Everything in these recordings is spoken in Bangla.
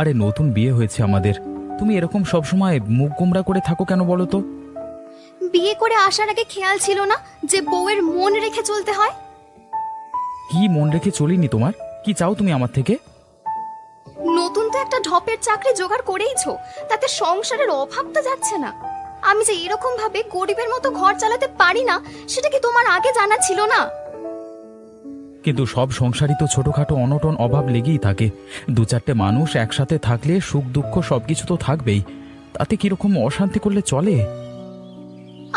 আরে নতুন বিয়ে হয়েছে আমাদের, তুমি এরকম সবসময় মুখ গোমড়া করে থাকো কেন বলো তো? বিয়ে করে আসার আগে খেয়াল ছিল না যে বউয়ের মন রেখে চলতে হয়? কি মন রেখে চলিনি তোমার? কি চাও তুমি আমার থেকে? নতুন তো একটা ঢপের চাকরি জোগাড় করেইছো, তাতে সংসারের অভাব তো যাচ্ছে না। আমি যে এরকম ভাবে গরিবের মতো ঘর চালাতে পারি না, সেটা কি তোমার আগে জানা ছিল না? কিন্তু সব সংসারই তো ছোটখাটো অনটন অভাব লেগেই থাকে। দু চারটে মানুষ একসাথে থাকলে সুখ দুঃখ সবকিছু তো থাকবেই, তাতে কিরকম অশান্তি করলে চলে?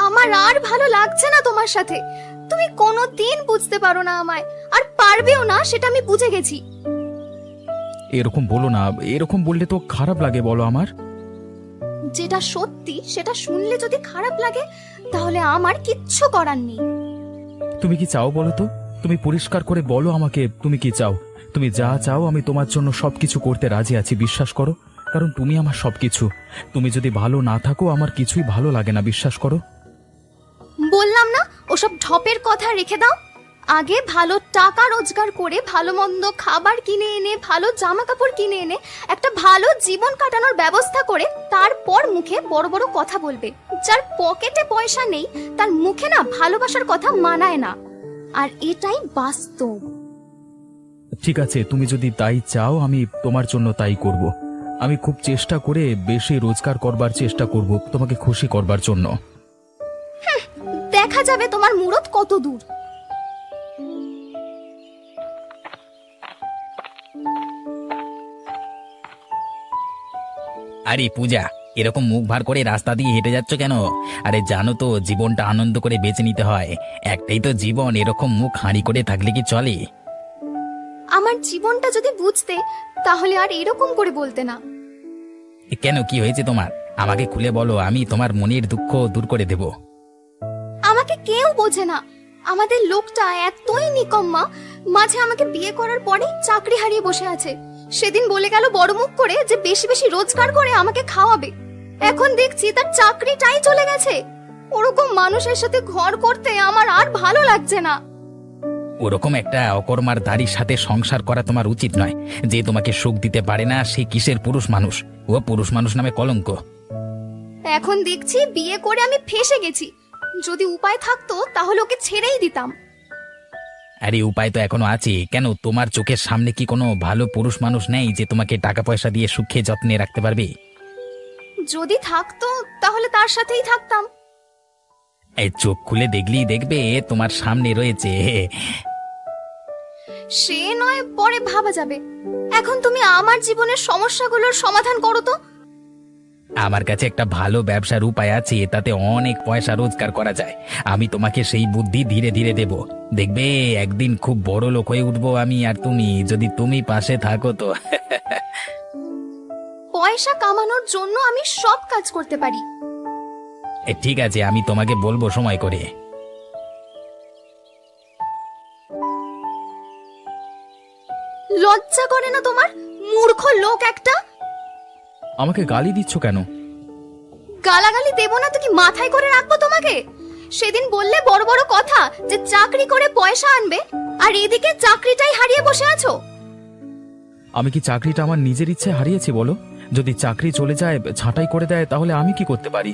আমার আর ভালো লাগছে না তোমার সাথে। তুমি কোনোদিন বুঝতে পারো না আমায়, আর পারবেও না, সেটা আমি বুঝে গেছি। এরকম বলো না, এরকম বললে তো খারাপ লাগে বলো আমার। যেটা সত্যি সেটা শুনলে যদি খারাপ লাগে, তাহলে আমার কিচ্ছু করার নেই। তুমি কি চাও বলো তো? তুমি পরিষ্কার করে বলো আমাকে, তুমি কি চাও? তুমি যা চাও আমি তোমার জন্য সবকিছু করতে রাজি আছি, বিশ্বাস করো। কারণ তুমি আমার সবকিছু। তুমি যদি ভালো না থাকো আমার কিছুই ভালো লাগে না, বিশ্বাস করো। বললাম না, ওসব ঢপের কথা রেখে দাও। আগে ভালো টাকা রোজগার করে ভালো মন্দ খাবার কিনে এনে, ভালো জামা কাপড় কিনে এনে একটা ভালো জীবন কাটানোর ব্যবস্থা করে তারপর মুখে বড় বড় কথা বলবে। যার পকেটে পয়সা নেই তার মুখে না ভালোবাসার কথা মানায় না, আর এটাই বাস্তব। ঠিক আছে, তুমি যদি তাই চাও আমি তোমার জন্য তাই করব। আমি খুব চেষ্টা করে বেশি রোজগার করবার চেষ্টা করব তোমাকে খুশি করবার জন্য। দেখা যাবে তোমার মুরত কত দূর। আরে পূজা, এরকম মুখ ভার করে রাস্তা দিয়ে হেঁটে যাচ্ছ কেন? আরে জানো তো জীবনটা আনন্দ করে বেঁচে নিতে হয়। একটাই তো জীবন, এরকম মুখ হাঁড়ি করে থাকলে কি চলে? আমার জীবনটা যদি বুঝতে, তাহলে আর এরকম করে বলতে না। কেন, কি হয়েছে তোমার? আমাকে খুলে বলো, আমি তোমার মনের দুঃখ দূর করে দেব। আমাকে কেউ বোঝে না। আমাদের লোকটা এতই নিকম্মা, মাঝে আমাকে বিয়ে করার পরেই চাকরি হারিয়ে বসে আছে। সেদিন বলে গেল বড় মুখ করে যে বেশি বেশি রোজগার করে আমাকে খাওয়াবে। এখন দেখছি তার চাকরিটাই চলে গেছে। ওরকম মানুষের সাথে ঘর করতে আমার আর ভালো লাগছে না। ওরকম একটা অকর্মার দাড়ির সাথে সংসার করা তোমার উচিত নয়। যে তোমাকে সুখ দিতে পারে না সে কিসের পুরুষ মানুষ? ও পুরুষ মানুষ নামে কলঙ্ক। এখন দেখছি বিয়ে করে আমি ফেঁসে গেছি। যদি উপায় থাকতো তাহলে ওকে ছেড়েই দিতাম। আরে উপায় তো এখনো আছে। কেন, তোমার চোখের সামনে কি কোনো ভালো পুরুষ মানুষ নেই যে তোমাকে টাকা পয়সা দিয়ে সুখে যত্নে রাখতে পারবে? যদি থাকতো তাহলে তার সাথেই থাকতাম। এই চোখ খুলে দেখলেই দেখবে তোমার সামনে রয়েছে। সে নয় পরে ভাবা যাবে। এখন তুমি আমার জীবনের সমস্যাগুলোর সমাধান করো তো। আমার কাছে একটা ভালো ব্যবসার উপায় আছে, তাতে অনেক পয়সা রোজগার করা যায়। আমি তোমাকে সেই বুদ্ধি ধীরে ধীরে দেব। দেখবে একদিন খুব বড় লোক হয়ে উঠবো আমি আর তুমি, যদি তুমি পাশে থাকো তো। পয়সা কামানোর জন্য আমি সব কাজ করতে পারি। ঠিক আছে, আমি তোমাকে বলবো সময় করে। লজ্জা করে না তোমার? মূর্খ লোক একটা। আমাকে গালি দিচ্ছ কেন? গালাগালি দেব না তো কি মাথায় করে রাখবো তোমাকে? সেদিন বললে বড় বড় কথা যে চাকরি করে পয়সা আনবে, আর এদিকে চাকরিটাই হারিয়ে বসে আছো। আমি কি চাকরিটা আমার নিজের ইচ্ছে হারিয়েছি বলো? যদি চাকরি চলে যায়, ছাঁটাই করে দেয়, তাহলে আমি কি করতে পারি?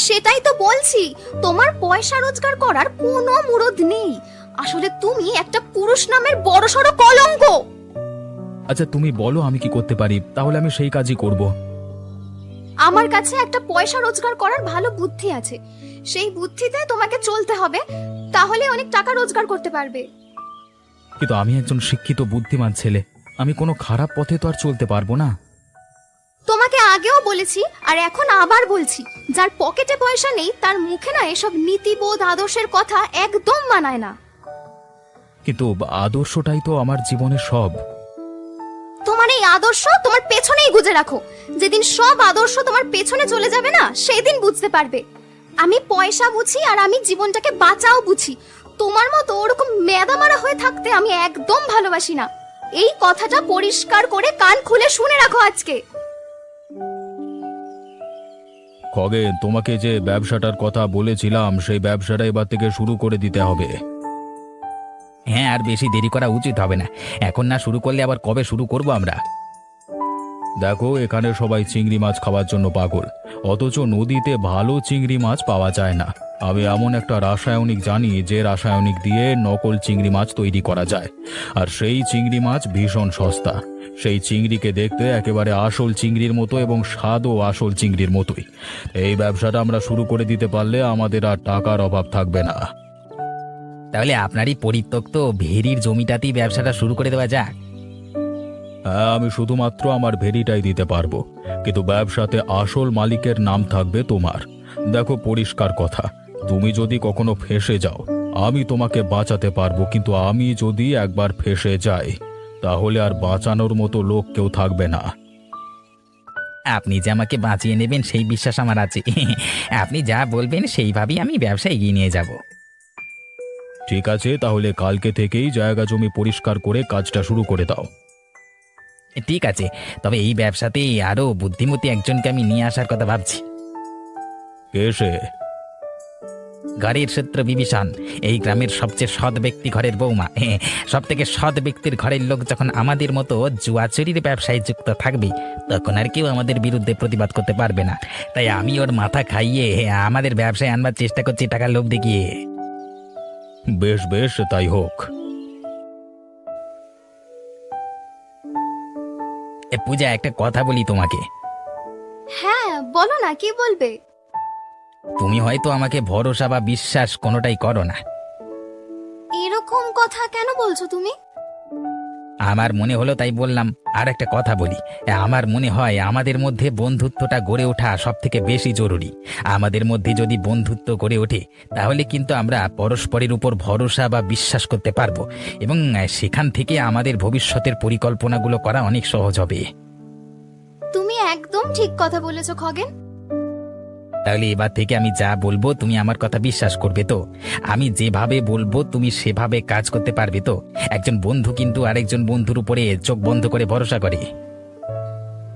সেটাই তো বলছি, তোমার পয়সা রোজগার করার কোনো মুরদ নেই। আসলে তুমি একটা পুরুষ নামের বড়সড় কলঙ্ক। আচ্ছা তুমি বলো আমি কি করতে পারি, তাহলে আমি সেই কাজই করব। আমার কাছে একটা পয়সা রোজগার করার ভালো বুদ্ধি আছে। সেই বুদ্ধিতে তোমাকে চলতে হবে, তাহলে অনেক টাকা রোজগার করতে পারবে। কিন্তু আমি একজন শিক্ষিত বুদ্ধিমান ছেলে, আমি কোনো খারাপ পথে তো আর চলতে পারবো না। তোমাকে আগেও বলেছি আর এখন আবার বলছি, যার পকেটে পয়সা নেই তার মুখে না এসব নীতিবোধ আদর্শের কথা একদম মানায় না। কিন্তু আদর্শটাই তো আমার জীবনের সব। তোমার এই আদর্শ তোমার পেছনেই গুজে রাখো। যেদিন সব আদর্শ তোমার পেছনে চলে যাবে না, সেদিন বুঝতে পারবে। আমি পয়সা বুঝি আর আমি জীবনটাকে বাঁচাও বুঝি। তোমার মতো ওরকম মেদামারা হয়ে থাকতে আমি একদম ভালোবাসি না। এই কথাটা পরিষ্কার করে কান খুলে শুনে রাখো আজকে। খগেন, তোমাকে যে ব্যবসাটার কথা বলেছিলাম সেই ব্যবসাটা এবার থেকে শুরু করে দিতে হবে। হ্যাঁ, আর বেশি দেরি করা উচিত হবে না। এখন না শুরু করলে আবার কবে শুরু করব আমরা? দেখো এখানে সবাই চিংড়ি মাছ খাওয়ার জন্য পাগল, অথচ নদীতে ভালো চিংড়ি মাছ পাওয়া যায় না। আমি এমন একটা রাসায়নিক জানি যে রাসায়নিক দিয়ে নকল চিংড়ি মাছ তৈরি করা যায়, আর সেই চিংড়ি মাছ ভীষণ সস্তা। সেই চিংড়িকে দেখতে একেবারে আসল চিংড়ির মতো এবং স্বাদও আসল চিংড়ির মতোই। এই ব্যবসাটা আমরা শুরু করে দিতে পারলে আমাদের আর টাকার অভাব থাকবে না। তাহলে আপনারই পরিত্যক্ত ভেরির জমিটাতেই ব্যবসাটা শুরু করে দেওয়া যাক। হ্যাঁ, আমি শুধুমাত্র আমার ভেরিটাই দিতে পারবো, কিন্তু ব্যবসাতে আসল মালিকের নাম থাকবে তোমার। দেখো, পরিষ্কার কথা, তুমি যদি কখনো ফেঁসে যাও আমি তোমাকে বাঁচাতে পারবো, কিন্তু আমি যদি একবার ফেঁসে যাই তাহলে আর বাঁচানোর মতো লোক কেউ থাকবে না। আপনি যে আমাকে বাঁচিয়ে নেবেন সেই বিশ্বাস আমার আছে। আপনি যা বলবেন সেইভাবেই আমি ব্যবসা এগিয়ে নিয়ে যাব। ঠিক আছে, তাহলে কালকে থেকেই জায়গা জমি পরিষ্কার করে কাজটা শুরু করে দাও। ঠিক আছে, তবে এই ব্যবসাতে আরো বুদ্ধিমতী একজনকে আমি নিয়ে আসার কথা ভাবছি। কে সে? ঘরের সূত্র বিভীষণ, এই গ্রামের সবচেয়ে সৎ ব্যক্তি ঘরের বৌমা। সব থেকে সৎ ব্যক্তির ঘরের লোক যখন আমাদের মতো জুয়াচুরির ব্যবসায় যুক্ত থাকবে তখন আর কেউ আমাদের বিরুদ্ধে প্রতিবাদ করতে পারবে না। তাই আমি ওর মাথা খাইয়ে আমাদের ব্যবসায় আনবার চেষ্টা করছি টাকার লোভ দেখিয়ে। বেশ বেশ, তাই হোক। পূজা, একটা কথা বলি তোমাকে। হ্যাঁ বলো না, কি বলবে? তুমি হয়তো আমাকে ভরসা বা বিশ্বাস কোনোটাই করো না। এরকম কথা কেন বলছো তুমি? আমার মনে হলো তাই বললাম। আর একটা কথা বলি, আমার মনে হয় আমাদের মধ্যে বন্ধুত্বটা গড়ে ওঠা সব থেকে বেশি জরুরি। আমাদের মধ্যে যদি বন্ধুত্ব গড়ে ওঠে তাহলে কিন্তু আমরা পরস্পরের উপর ভরসা বা বিশ্বাস করতে পারবো, এবং সেখান থেকে আমাদের ভবিষ্যতের পরিকল্পনাগুলো করা অনেক সহজ হবে। তুমি একদম ঠিক কথা বলেছো খগেন। তাহলে এবার থেকে আমি যা বলবো তুমি আমার কথা বিশ্বাস করবে তো? আমি যেভাবে বলবো তুমি সেভাবে কাজ করতে পারবে তো? একজন বন্ধু কিন্তু আরেকজন বন্ধুর উপরে চোখ বন্ধ করে ভরসা করে।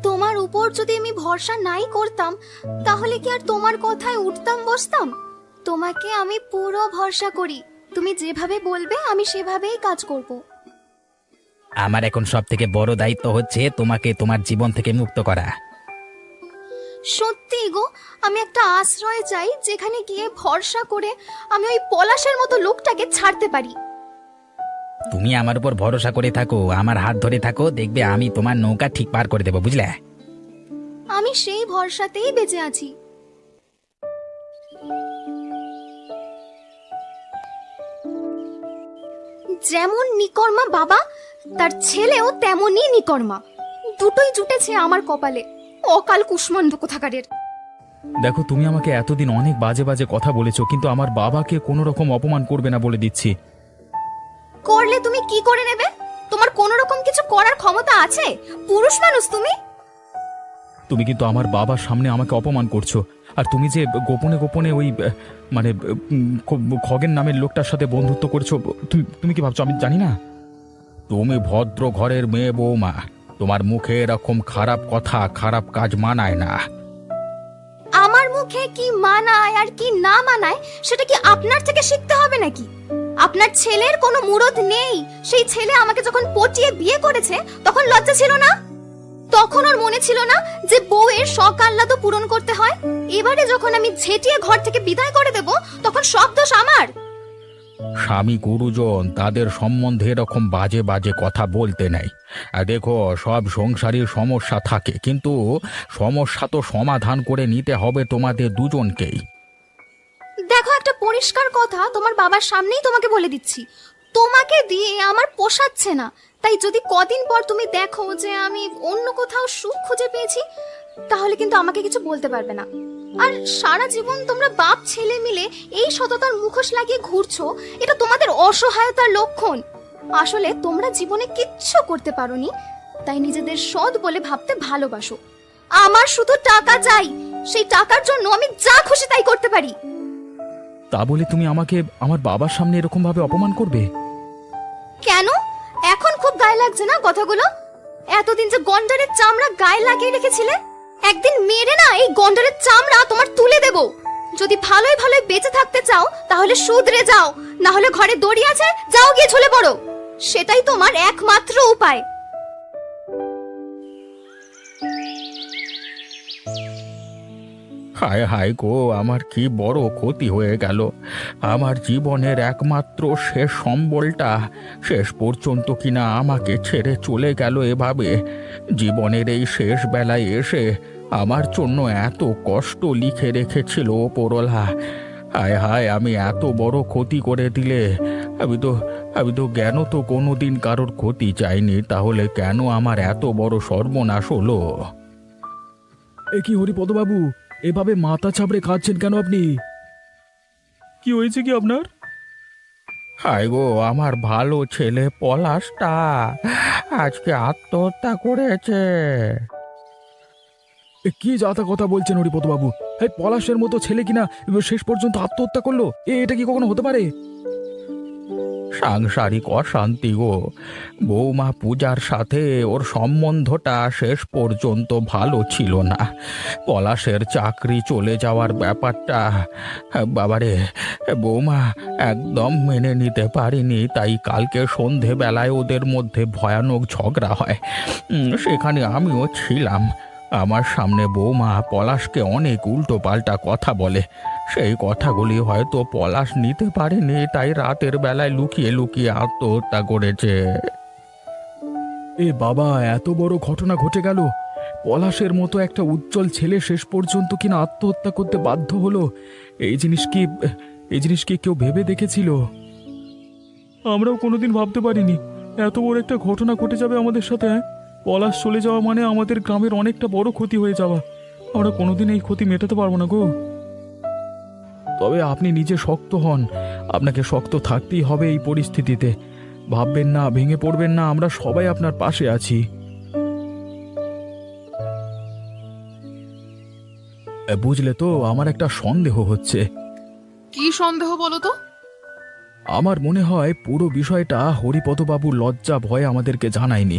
তোমার উপর যদি আমি ভরসা নাই করতাম তাহলে কি আর তোমার কথায় উঠতাম বসতাম? তোমাকে আমি পুরো ভরসা করি, তুমি যেভাবে বলবে আমি সেভাবেই কাজ করব। আমার এখন সব থেকে বড় দায়িত্ব হচ্ছে তোমাকে তোমার জীবন থেকে মুক্ত করা। সত্যি গো, আমি একটা আশ্রয় চাই যেখানে গিয়ে ভরসা করে আমি ওই পলাশের মতো লোকটাকে ছাড়তে পারি। তুমি আমার উপর ভরসা করে থাকো, আমার হাত ধরে থাকো, দেখবে আমি তোমার নৌকা ঠিক পার করে দেবো, বুঝলে? আমি সেই ভরসাতেই বেঁচে আছি। যেমন নিকর্মা বাবা, তার ছেলেও তেমনই নিকর্মা। দুটোই জুটেছে আমার কপালে। অকাল কুষ্মাণ্ড কোথাকারের। দেখো, তুমি আমাকে এতদিন অনেক বাজে বাজে কথা বলেছো, কিন্তু আমার বাবাকে কোনো রকম অপমান করবে না বলে দিচ্ছি। করলে তুমি কি করে নেবে? তোমার কোনো রকম কিছু করার ক্ষমতা আছে? পুরুষ মানুষ তুমি। তুমি কিন্তু আমার বাবার সামনে আমাকে অপমান করছো। আর তুমি যে গোপনে গোপনে ওই মানে খগেন নামের লোকটার সাথে বন্ধুত্ব করছো, তুমি কি ভাবছো আমি জানি না? তুমি ভদ্র ঘরের মেয়ে বৌমা, তোমার মুখে এরকম খারাপ কথা খারাপ কাজ মানায় না। আমার মুখে কি মানায় আর কি না মানায় সেটা কি আপনার থেকে শিখতে হবে নাকি? আপনার ছেলের কোনো মুরদ নেই। সেই ছেলে আমাকে যখন পটিয়ে বিয়ে করেছে তখন লজ্জা ছিল না? তখন ওর মনে ছিল না যে বউয়ের শখ আহ্লাদ পূরণ করতে হয়? এবারে যখন আমি ঝেঁটিয়ে ঘর থেকে বিদায় করে দেব তখন সব দোষ আমার। স্বামী গুরুজন তাদের সম্বন্ধে এরকম বাজে বাজে কথা বলতে নেই। আর দেখো, সব সংসারের সমস্যা থাকে, কিন্তু সমস্যা তো সমাধান করে নিতে হবে তোমাদের দুজনকেই। দেখো, একটা পরিষ্কার কথা তোমার বাবার সামনেই তোমাকে বলে দিচ্ছি, তোমাকে দিয়ে আমার পোষাচ্ছে না। তাই যদি কদিন পর তুমি দেখো যে আমি অন্য কোথাও সুখ খুঁজে পেয়েছি তাহলে কিন্তু আমাকে কিছু বলতে পারবে না। আর সারা জীবন তোমরা বাপ ছেলে মিলে এই সততার মুখোশ লাগিয়ে ঘুরছো, এটা তোমাদের অসহায়তার লক্ষণ। আসলে তোমরা জীবনে কিচ্ছু করতে পারোনি, তাই নিজেদের সৎ বলে ভাবতে ভালোবাসো। আমার শুধু টাকা চাই, সেই টাকার জন্য আমি যা খুশি তাই করতে পারি। তা বলে তুমি আমাকে আমার বাবার সামনে এরকম ভাবে অপমান করবে? কেন? এখন খুব গায়ে লাগছে না কথাগুলো? এতদিন যে গন্ডারের চামড়া গায়ে লাগিয়ে রেখেছিলে, একদিন মেরে না এই গন্ডারের চামড়া তোমার তুলে দেব। যদি ভালোই ভালোই বেঁচে থাকতে চাও তাহলে শুধরে যাও, না হলে ঘরে দড়ি আছে, যাও গিয়ে ঝুলে পড়ো। সেটাই তোমার একমাত্র উপায়। হায় হায় গো, আমার কি বড় ক্ষতি হয়ে গেল। আমার জীবনের একমাত্র শেষ সম্বলটা শেষ পর্যন্ত কিনা আমাকে ছেড়ে চলে গেল এভাবে। জীবনের এই শেষ বেলায় এসে আমার জন্য এত কষ্ট লিখে রেখেছিল ওপরওয়ালা। হায় হায়, আমি এত বড় ক্ষতি করে দিলে। আমি তো জ্ঞান তো কোনোদিন কারোর ক্ষতি চাইনি, তাহলে কেন আমার এত বড় সর্বনাশ হলো? এ কি হরিপদবাবু, এভাবে মাথা চাপড়ে খাচ্ছেন কেন আপনি? কি হয়েছে কি আপনার? হায় গো, আমার ভালো ছেলে পলাশটা আজকে আত্মহত্যা করেছে। এ কি যাতা কথা বলছেন হরিপদবাবু? এই পলাশের মতো ছেলে কিনা শেষ পর্যন্ত আত্মহত্যা করলো? এটা কি কখনো হতে পারে? সাংসারিক অশান্তি গো। বৌমা পূজার সাথে ওর সম্বন্ধটা শেষ পর্যন্ত ভালো ছিল না। পলাশের চাকরি চলে যাওয়ার ব্যাপারটা বাবারে বৌমা একদম মেনে নিতে পারিনি, তাই কালকে সন্ধেবেলায় ওদের মধ্যে ভয়ানক ঝগড়া হয়। সেখানে আমিও ছিলাম। আমার সামনে বৌমা পলাশকে অনেক উল্টো পাল্টা কথা বলে। সেই কথাগুলি হয়তো পলাশ নিতে পারেনি, তাই রাতের বেলায় লুকিয়ে লুকিয়ে আত্মহত্যা করেছে। এ বাবা, এত বড় ঘটনা ঘটে গেল! পলাশের মতো একটা উজ্জ্বল ছেলে শেষ পর্যন্ত কিনা আত্মহত্যা করতে বাধ্য হলো। এই জিনিস কি কেউ ভেবে দেখেছিল? আমরাও কোনোদিন ভাবতে পারিনি এত বড় একটা ঘটনা ঘটে যাবে আমাদের সাথে। পলাশ চলে যাওয়া মানে আমাদের গ্রামের অনেকটা বড় ক্ষতি হয়ে যাওয়া। আমরা কোনোদিন এই ক্ষতি মেটাতে পারবো না গো। তবে আপনি নিজে শক্ত হন, আপনাকে শক্ত থাকতেই হবে এই পরিস্থিতিতে। ভাববেন না, ভেঙে পড়বেন না, আমরা সবাই আপনার পাশে আছি। বুঝলে তো, আমার একটা সন্দেহ হচ্ছে। কি সন্দেহ বলো তো? আমার মনে হয় পুরো বিষয়টা হরিপদবাবুর লজ্জা ভয়ে আমাদেরকে জানায়নি।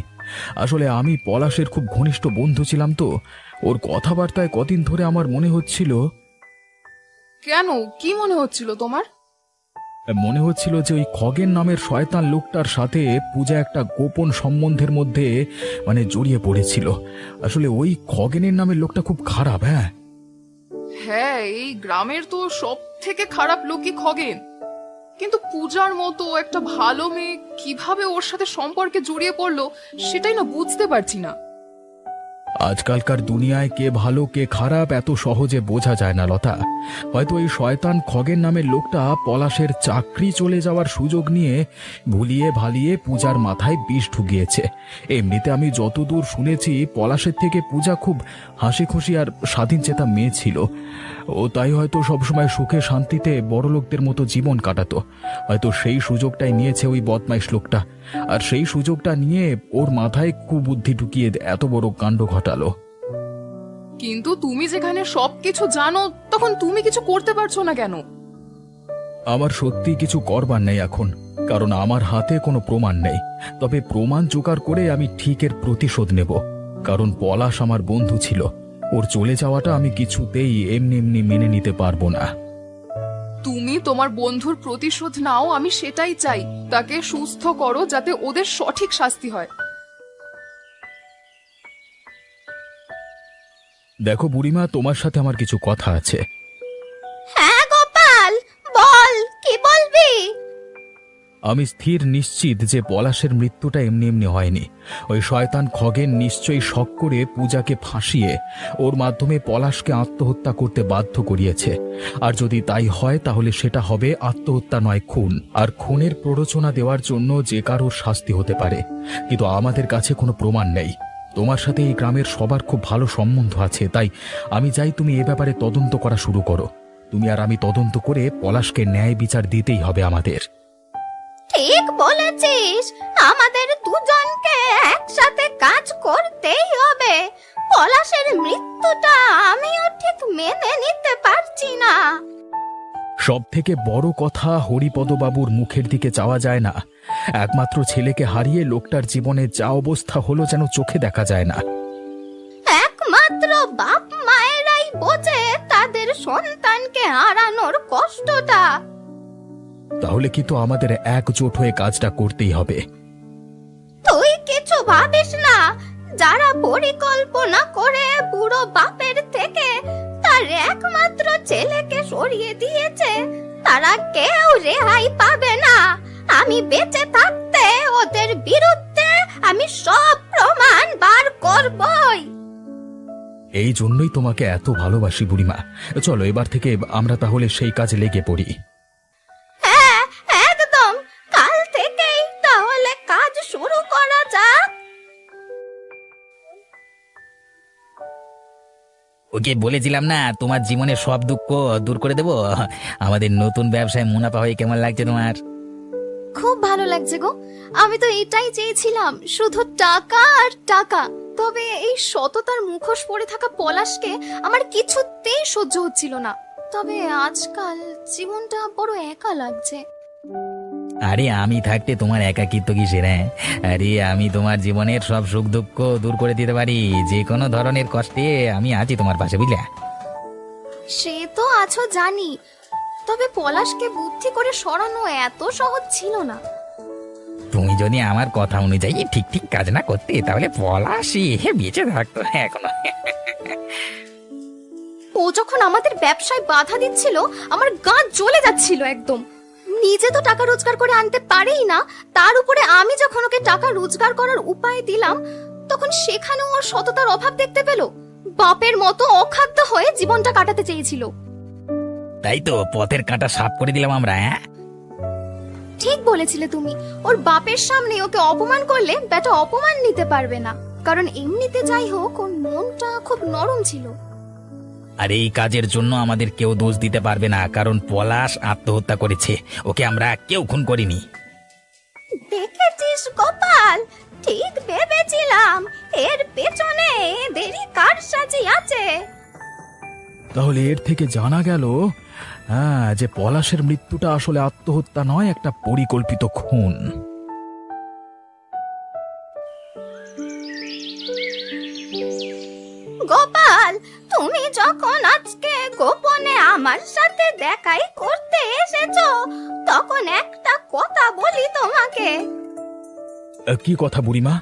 আসলে আমি পলাশের খুব ঘনিষ্ঠ বন্ধু ছিলাম তো, ওর কথাবার্তায় কদিন ধরে আমার মনে হচ্ছিল। কেন, কি মনে হচ্ছিল তোমার? মনে হচ্ছিল যে ওই খগেন নামের শয়তান লোকটার সাথে পূজা একটা গোপন সম্বন্ধের মধ্যে জড়িয়ে পড়েছিল। আসলে ওই খগেনের নামের লোকটা খুব খারাপ। হ্যাঁ হ্যাঁ, এই গ্রামের তো সব থেকে খারাপ লোকই খগেন। কিন্তু পূজার মতো একটা ভালো মেয়ে কিভাবে ওর সাথে সম্পর্কে জড়িয়ে পড়লো সেটাই না বুঝতে পারছি না। আজকালকার দুনিয়ায় কে ভালো কে খারাপ এত সহজে বোঝা যায় না লতা। হয়তো এই শয়তান খগেন নামের লোকটা পলাশের চাকরি চলে যাওয়ার সুযোগ নিয়ে ভুলিয়ে ভালিয়ে পূজার মাথায় বিষ ঢুকিয়েছে। এমনিতে আমি যতদূর শুনেছি পলাশের থেকে পূজা খুব হাসি খুশি আর স্বাধীন চেতা মেয়ে ছিল। ও তাই হয়তো সবসময় সুখে শান্তিতে বড়লোকদের মতো জীবন কাটাতো। হয়তো সেই সুযোগটাই নিয়েছে ওই বদমাইশ লোকটা, আর সেই সুযোগটা নিয়ে ওর মাথায় কুবুদ্ধি ঢুকিয়ে এত বড় কাণ্ড ঘটালো। কিন্তু তুমি যেখানে সবকিছু জানো, তখন তুমি কিছু করতে পারছো না কেন? আমার সত্যি কিছু করবার নেই এখন, কারণ আমার হাতে কোনো প্রমাণ নেই। তবে প্রমাণ জোগাড় করে আমি ঠিক এর প্রতিশোধ নেব। কারণ পলাশ আমার বন্ধু ছিল, ওর চলে যাওয়াটা আমি কিছুতেই এমনি এমনি মেনে নিতে পারবো না। তুমি তোমার বন্ধুর প্রতিশোধ নাও, আমি সেটাই চাই। তাকে সুস্থ করো যাতে ওদের সঠিক শাস্তি হয়। দেখো বুড়িমা, তোমার সাথে আমার কিছু কথা আছে। হ্যাঁ গোপাল, বল, কি বলবি? আমি স্থির নিশ্চিত যে পলাশের মৃত্যুটা এমনি এমনি হয়নি। ওই শয়তান খগেন নিশ্চয়ই শখ করে পূজাকে ফাঁসিয়ে ওর মাধ্যমে পলাশকে আত্মহত্যা করতে বাধ্য করিয়েছে। আর যদি তাই হয় তাহলে সেটা হবে আত্মহত্যা নয়, খুন। আর খুনের প্ররোচনা দেওয়ার জন্য যে কারোর শাস্তি হতে পারে, কিন্তু আমাদের কাছে কোনো প্রমাণ নেই। তোমার সাথে এই গ্রামের সবার খুব ভালো সম্বন্ধ আছে, তাই আমি চাই তুমি এ ব্যাপারে তদন্ত করা শুরু করো। তুমি আর আমি তদন্ত করে পলাশকে ন্যায় বিচার দিতেই হবে আমাদের। ঠিক বলেছিস, আমাদের দুজনকে একসাথে কাজ করতেই হবে। পলাশের মৃত্যুটা আমিও ঠিক মেনে নিতে পারছি না। সব থেকে বড় কথা, হরিপদবাবুর মুখের দিকে চাওয়া যায় না। একমাত্র ছেলেকে হারিয়ে লোকটার জীবনে যা অবস্থা হলো যেন চোখে দেখা যায় না। একমাত্র বাপ মায়েরাই বোঝে তাদের সন্তানকে হারানোর কষ্টটা। তাহলে কিন্তু আমাদের একজোট হয়ে কাজটা করতেই হবে। তুই কিছু ভাবিস না, যারা পরিকল্পনা করে বুড়ো বাপের থেকে তার একমাত্র ছেলেকে সরিয়ে দিয়েছে, তারা কেউ রেহাই পাবে না। আমি বেঁচে থাকতে ওদের বিরুদ্ধে আমি সব প্রমাণ বার করবই। এই জন্যই তোমাকে এত ভালোবাসি বুড়িমা। চলো এবার থেকে আমরা তাহলে সেই কাজে লেগে পড়ি। হ্যাঁ, একদম, কাল থেকেই তাহলে কাজ শুরু করা যাক। ওকে বলেছিলাম না তোমার জীবনের সব দুঃখ দূর করে দেব। আমাদের নতুন ব্যবসায় মুনাফা হয়ে কেমন লাগছে তোমার? খুব ভালো লাগছে গো। আমি তো এটাই চেয়েছিলাম, শুধু টাকা আর টাকা। তবে এই সততার মুখোশ পরে থাকা পলাশকে আমার কিছুতেই সহ্য হচ্ছিল না। তবে আজকাল জীবনটা বড় একা লাগছে। আরে আমি থাকতে তোমার একাকিত্ব কিসের? হ্যাঁ, আরে আমি তোমার জীবনের সব সুখ দুঃখ দূর করে দিতে পারি। যে কোনো ধরনের কষ্টে আমি আছি তোমার পাশে, বুঝলে? সে তো আছো জানি, তবে পলাশকে বুদ্ধি করে সরানো এত সহজ ছিল না। তুমি যদি আমার কথা অনুযায়ী ঠিক ঠিক কাজ না করতে তাহলে পলাশই বেঁচে থাকতো এখনো। ও যখন আমাদের ব্যবসায় বাধা দিচ্ছিল, আমার গা জ্বলে যাচ্ছিল একদম। নিজে তো টাকা রোজগার করে আনতে পারেই না, তার উপরে আমি যখন ওকে টাকা রোজগার করার উপায় দিলাম, তখন সেখানেও ওর সততার অভাব দেখতে পেল। বাপের মতো অখাদ্য হয়ে জীবনটা কাটাতে চেয়েছিল। তাই তো পথের কাঁটা সাফ করে দিলাম আমরা। হ্যাঁ, ঠিক বলেছিলে তুমি। ওর বাপের সামনে ওকে অপমান করলে বেটা অপমান নিতে পারবে না, কারণ এমনিতে যাই হোক ওর মনটা খুব নরম ছিল। আর এই কাজের জন্য আমাদের কেউ দোষ দিতে পারবে না, কারণ পলাশ আত্মহত্যা করেছে, ওকে আমরা কেউ খুন করিনি। দেখেছিস গোপাল, ঠিক ভেবেছিলাম এর পেছনে এদেরই কারসাজি আছে। তাহলে এর থেকে জানা গেল যে পলাশের মৃত্যুটা আসলে আত্মহত্যা নয়, একটা পরিকল্পিত খুন। গোপাল, তুমি যখন আজকে গোপনে আমার সাথে দেখাই করতে এসেছো, তখন একটা কথা বলি তোমাকে। কি কথা বুড়িমা?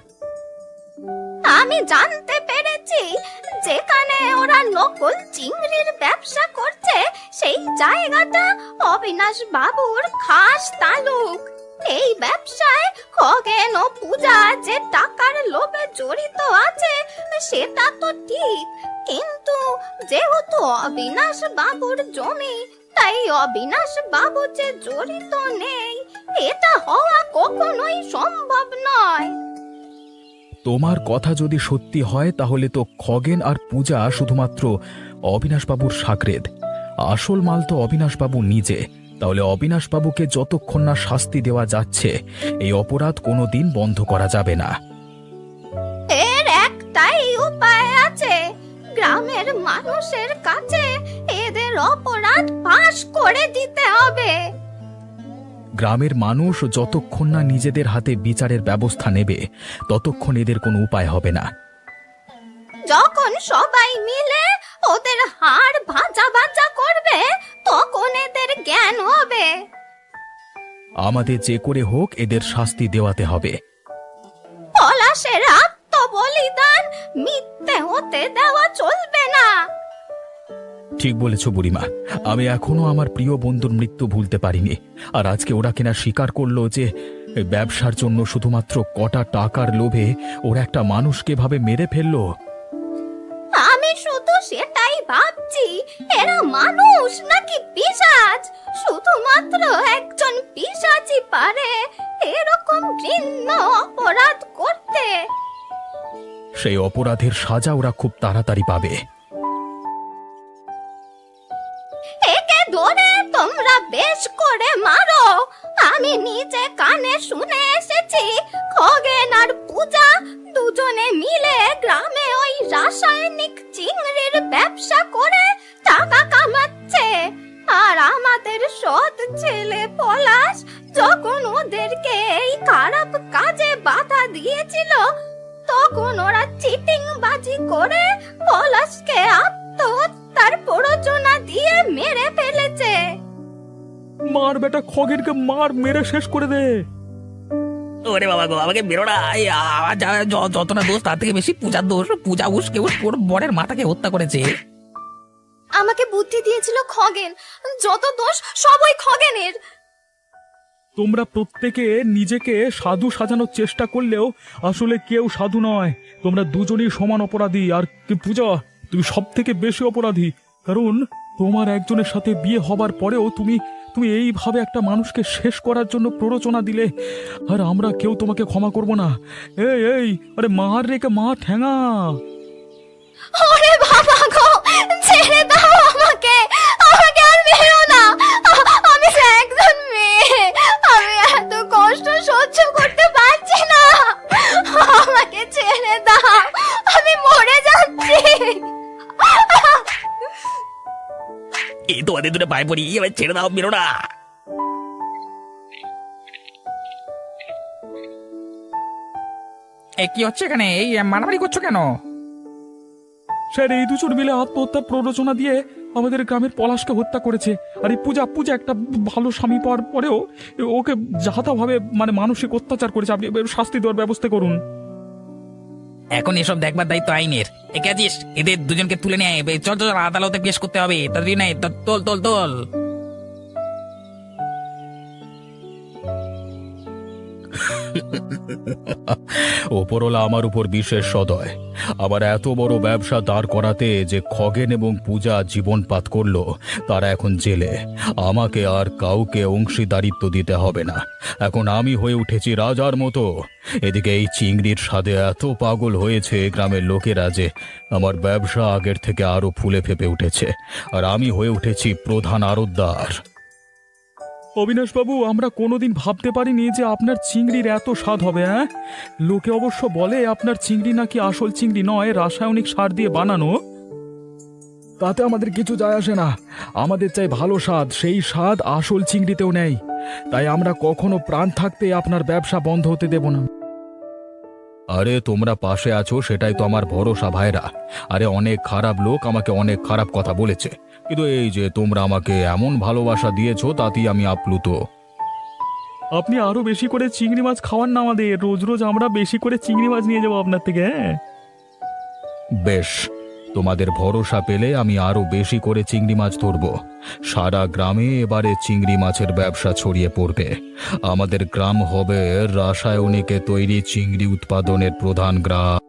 আমি জানতে পেরেছি যেখানে ওরা নকল চিংড়ির ব্যবসা করছে, সেই জায়গাটা অবিনাশ বাবুর খাস তালুক। এই ব্যবসায় খগেন ও পূজা যে টাকার লোভে জড়িত আছে সেটা তো ঠিক, কিন্তু যেহেতু অবিনাশ বাবুর জমি, তাই অবিনাশ বাবু যে জড়িত নেই এটা হওয়া কখনোই সম্ভব নয়। তোমার কথা যদি সত্যি হয় তাহলে তো খগেন আর পূজা শুধুমাত্র অবিনাশবাবুর সাকরেদ। আসল মাল তো অবিনাশবাবু নিজে। তাহলে অবিনাশবাবুকে যতক্ষণ না শাস্তি দেওয়া যাচ্ছে, এই অপরাধ কোনোদিন বন্ধ করা যাবে না। এর একটাই উপায় আছে, গ্রামের মানুষের কাছে এদের অপরাধ ফাঁস করে দিতে হবে। গ্রামের মানুষ যতক্ষণ না নিজেদের হাতে বিচারের ব্যবস্থা নেবে, ততক্ষণ এদের কোনো উপায় হবে না। যখন সবাই মিলে ওদের হাড় ভাজা ভাজা করবে, তখন এদের জ্ঞান হবে। আমাদের যে করে হোক এদের শাস্তি দেওয়াতে হবে। পলাশের আত্মবলিদান মিথ্যে হতে দেওয়া চলবে না। ঠিক বলেছ বুড়িমা। আমি এখনো আমার প্রিয় বন্ধুর মৃত্যু ভুলতে পারিনি। আর আজকে ওরা কিনা স্বীকার করলো যে এই ব্যবসার জন্য শুধুমাত্র কটা টাকার লোভে ওরা একটা মানুষকে ভাবে মেরে ফেললো। আমি শুধু সেটাই ভাবছি, এরা মানুষ নাকি পিশাচ? শুধুমাত্র একজন পিশাচই পারে এরকম ঘৃণ্য অপরাধ করতে। সেই অপরাধের সাজা ওরা খুব তাড়াতাড়ি পাবে। একে ধরে তোমরা বেশ করে মারো। আমি নিজে কানে শুনে এসেছি খগেন আর পূজা দুজনে মিলে গ্রামে ওই রাসায়নিক চিংড়ির ব্যবসা করে টাকা কামাচ্ছে। আর আমাদের সৎ ছেলে পলাশ যখন ওদেরকে এই খারাপ কাজে বাধা দিয়েছিল, তখন ওরা চিটিং বাজি করে পলাশকে আত্মহত্যার প্ররোচনা দিয়ে মেরে ফেলেছে। মার বেটা, খগেনকে মার, মেরে শেষ করে দে। ওরে বাবা গো, আমাকে বেরো না। আমার যত না দোষ তার থেকে বেশি পূজার দোষ। পূজা উস্কে ওর বরের মাতাকে হত্যা করেছে। আমাকে বুদ্ধি দিয়েছিল খগেন। যত দোষ সব ওই খগেনের। তোমরা প্রত্যেকে নিজেকে সাধু সাজানোর চেষ্টা করলেও আসলে কেউ সাধু নয়। তোমরা দুজনেই সমান অপরাধী। আর পূজা, তুমি সব থেকে বেশি অপরাধী, কারণ তোমার একজনের সাথে বিয়ে হবার পরেও তুমি তুমি এইভাবে একটা মানুষকে শেষ করার জন্য প্ররোচনা দিলে। আর আমরা কেউ তোমাকে ক্ষমা করব না। এই এই আরে মার রেখে মা ঠ্যাঙা। ওরে বাবা গো, ছেড়ে দাও আমাকে, আমাকে আর মেরো না। আমি যে একজন মেয়ে, আমি এত কষ্ট সহ্য করতে পারছি না। আমাকে ছেড়ে দাও, আমি মরে যাচ্ছি। এই তোমাদের দুটো পায়ে পড়ি, এবার ছেড়ে দাও, বেরো না। কি হচ্ছে এখানে? এই মারামারি করছো কেন? স্যার, এই দুজন মিলে আত্মহত্যার প্ররোচনা দিয়ে আমাদের গ্রামের পলাশকে হত্যা করেছে। আর এই পূজা পূজা একটা ভালো স্বামী পাওয়ার পরেও ওকে যাহাতাভাবে মানসিক অত্যাচার করেছে। আপনি শাস্তি দেওয়ার ব্যবস্থা করুন। এখন এসব দেখবার দায়িত্ব আইনের। একে আছিস, এদের দুজনকে তুলে নিয়ে আয়। চল চল, আদালতে পেশ করতে হবে। তাড়াতাড়ি নাই, তোল তোল তোল। ওপরওয়ালা আমার উপর বিশেষ সদয়। আমার এত বড় ব্যবসা দাঁড় করাতে যে খগেন এবং পূজা জীবনপাত করলো, তারা এখন জেলে। আমাকে আর কাউকে অংশীদারিত্ব দিতে হবে না। এখন আমি হয়ে উঠেছি রাজার মতো। এদিকে এই চিংড়ির স্বাদে এত পাগল হয়েছে গ্রামের লোকেরা যে আমার ব্যবসা আগের থেকে আরো ফুলে ফেপে উঠেছে। আর আমি হয়ে উঠেছি প্রধান আড়তদার। অবিনাশবাবু, আমরা কোনোদিন ভাবতে পারিনি যে আপনার চিংড়ির এত স্বাদ হবে। হ্যাঁ, লোকে অবশ্য বলে আপনার চিংড়ি নাকি আসল চিংড়ি নয়, রাসায়নিক সার দিয়ে বানানো। তাতে আমাদের কিছু যায় আসে না। আমাদের চাই ভালো স্বাদ, সেই স্বাদ আসল চিংড়িতেও নেই। তাই আমরা কখনো প্রাণ থাকতে আপনার ব্যবসা বন্ধ হতে দেব না। আরে তোমরা পাশে আছো সেটাই তো আমার ভরসা ভাইরা। আরে অনেক খারাপ লোক আমাকে অনেক খারাপ কথা বলেছে, কিন্তু এই যে তোমরা আমাকে এমন ভালোবাসা দিয়েছো তাতেই আমি আপ্লুত। আপনি আরো বেশি করে চিংড়ি মাছ খাওয়ান না আমাদের। রোজ রোজ আমরা বেশি করে চিংড়ি মাছ নিয়ে যাবো আপনার থেকে। হ্যাঁ, বেশ, তোমাদের ভরসা পেলে আমি আরো বেশি করে চিংড়ি মাছ ধরবো। সারা গ্রামে এবারে চিংড়ি মাছের ব্যবসা ছড়িয়ে পড়বে। আমাদের গ্রাম হবে রাসায়নিকে তৈরি চিংড়ি উৎপাদনের প্রধান গ্রাম।